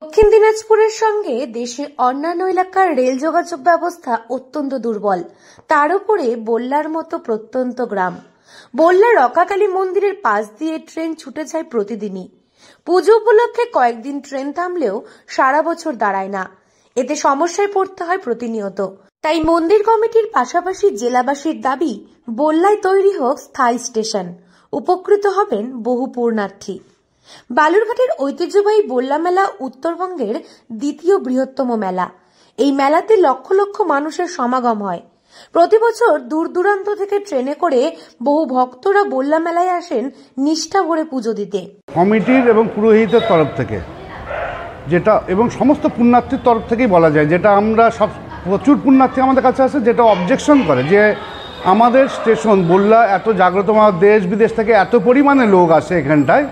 দক্ষিণ দিনাজপুরের সঙ্গে দেশের অন্যান্য এলাকার রেল যোগাযোগ ব্যবস্থা অত্যন্ত দুর্বল। তার উপরে বল্লার মতো প্রত্যন্ত গ্রাম। বল্লার রকাকালী মন্দিরের পাশ দিয়ে ট্রেন ছুটে যায় প্রতিদিনই। পুজো উপলক্ষে কয়েকদিন ট্রেন থামলেও সারা বছর দাঁড়ায় না। এতে সমস্যায় পড়তে হয় প্রতিনিয়ত। তাই মন্দির কমিটির পাশাপাশি জেলাবাসীর দাবি, বল্লায় তৈরি হোক স্থায়ী স্টেশন। উপকৃত হবেন বহু পূর্ণার্থী। বালুরঘাটের ঐতিহ্যবাহী বল্লা মেলা উত্তরবঙ্গের দ্বিতীয় বৃহত্তম মেলা। এই মেলাতে লক্ষ লক্ষ মানুষের সমাগম হয়। প্রতি বছর দূর দূরান্ত থেকে ট্রেনে করে বহু ভক্তরা বল্লা মেলায় আসেন নিষ্ঠা ভরে পুজো দিতে। কমিটির এবং পুরোহিতের তরফ থেকে যেটা এবং সমস্ত পুণ্যার্থীর তরফ থেকেই বলা যায়, যেটা আমরা সব প্রচুর পুণ্যার্থী আমাদের কাছে আসে, যেটা অবজেকশন করে যে আমাদের স্টেশন বল্লা এত জাগ্রত, দেশ বিদেশ থেকে এত পরিমাণে লোক আসে এখানটায়,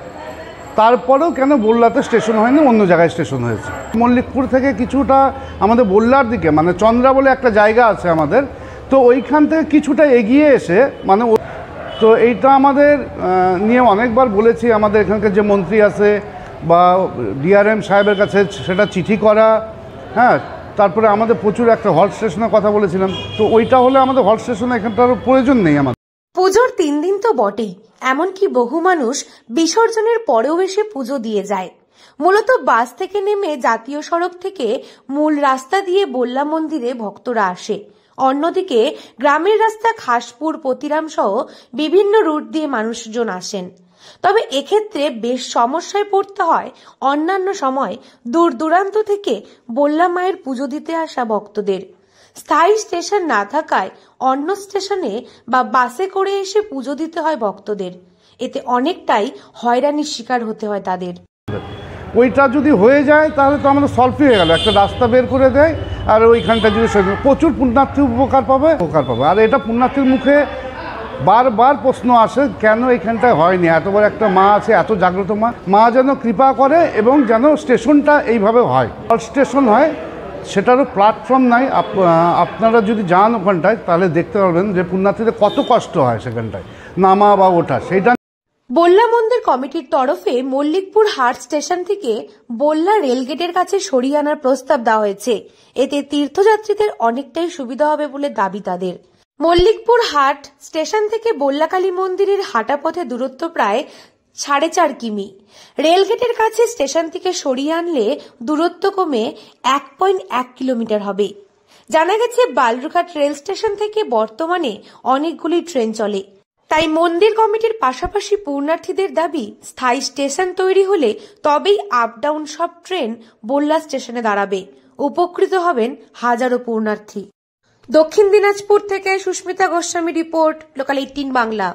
তারপরেও কেন বল্লাতে স্টেশন হয়নি, অন্য জায়গায় স্টেশন হয়েছে। মল্লিকপুর থেকে কিছুটা আমাদের বল্লার দিকে, মানে চন্দ্রা বলে একটা জায়গা আছে আমাদের, তো ওইখান থেকে কিছুটা এগিয়ে এসে তো এইটা আমাদের নিয়ে অনেকবার বলেছি। আমাদের এখানকার যে মন্ত্রী আছে বা ডিআরএম সাহেবের কাছে সেটা চিঠি করা, হ্যাঁ, তারপরে আমাদের প্রচুর একটা হল্ট স্টেশনের কথা বলেছিলাম। তো ওইটা হলে আমাদের হল্ট স্টেশন এখানটার প্রয়োজন নেই আমাদের। পুজোর 3 দিন তো বটেই, এমনকি বহু মানুষ বিসর্জনের পরেও এসে পুজো দিয়ে যায়। মূলত বাস থেকে নেমে জাতীয় সড়ক থেকে মূল রাস্তা দিয়ে বল্লা মন্দিরে ভক্তরা আসে। অন্যদিকে গ্রামের রাস্তা খাসপুর, পতিরাম সহ বিভিন্ন রুট দিয়ে মানুষজন আসেন। তবে এক্ষেত্রে বেশ সমস্যায় পড়তে হয় অন্যান্য সময় দূর দূরান্ত থেকে বল্লা মায়ের পুজো দিতে আসা ভক্তদের। স্থায়ী স্টেশন না থাকায় অন্য স্টেশনে বা বাসে করে এসে পুজো দিতে হয় ভক্তদের। এতে অনেকটাই হয়রানির শিকার হতে হয় তাদের। ওইটা যদি হয়ে যায় তাহলে তো আমাদের সলভ হয়ে গেল, একটা রাস্তা বের করে দেয়, আর ওইখানটা যদি প্রচুর পুণ্যার্থী উপকার পাবে। আর এটা পুণ্যার্থীর মুখে বারবার প্রশ্ন আসে, কেন এখানটায় হয়নি? এত বড় একটা মা আছে, এত জাগ্রত মা যেন কৃপা করে এবং যেন স্টেশনটা এইভাবে হয়, স্টেশন হয়। সেটারও প্ল্যাটফর্ম নাই। আপনারা যদি যান ওখানটায় তাহলে দেখতে পারবেন যে পুণ্যার্থীদের কত কষ্ট হয় সেখানটায় নামা বা ওঠা। সেইটা বল্লা মন্দির কমিটির তরফে মল্লিকপুর হাট স্টেশন থেকে বল্লা রেলগেটের কাছে সরিয়ে আনার প্রস্তাব দেওয়া হয়েছে। এতে তীর্থযাত্রীদের অনেকটাই সুবিধা হবে বলে দাবি তাদের। মল্লিকপুর হাট স্টেশন থেকে বল্লাকালী মন্দিরের হাঁটা পথে দূরত্ব প্রায় 4.5 কিমি। রেলগেটের কাছে স্টেশন থেকে সরিয়ে আনলে দূরত্ব কমে 1.1 কিলোমিটার হবে। জানা গেছে বালুরঘাট রেল স্টেশন থেকে বর্তমানে অনেকগুলি ট্রেন চলে। তাই মন্দির কমিটির পাশাপাশি পূর্ণার্থীদের দাবি, স্থায়ী স্টেশন তৈরি হলে তবেই আপ ডাউন সব ট্রেন বল্লা স্টেশনে দাঁড়াবে। উপকৃত হবেন হাজারো পূর্ণার্থী। দক্ষিণ দিনাজপুর থেকে সুস্মিতা গোস্বামী রিপোর্ট, লোকাল 18 বাংলা।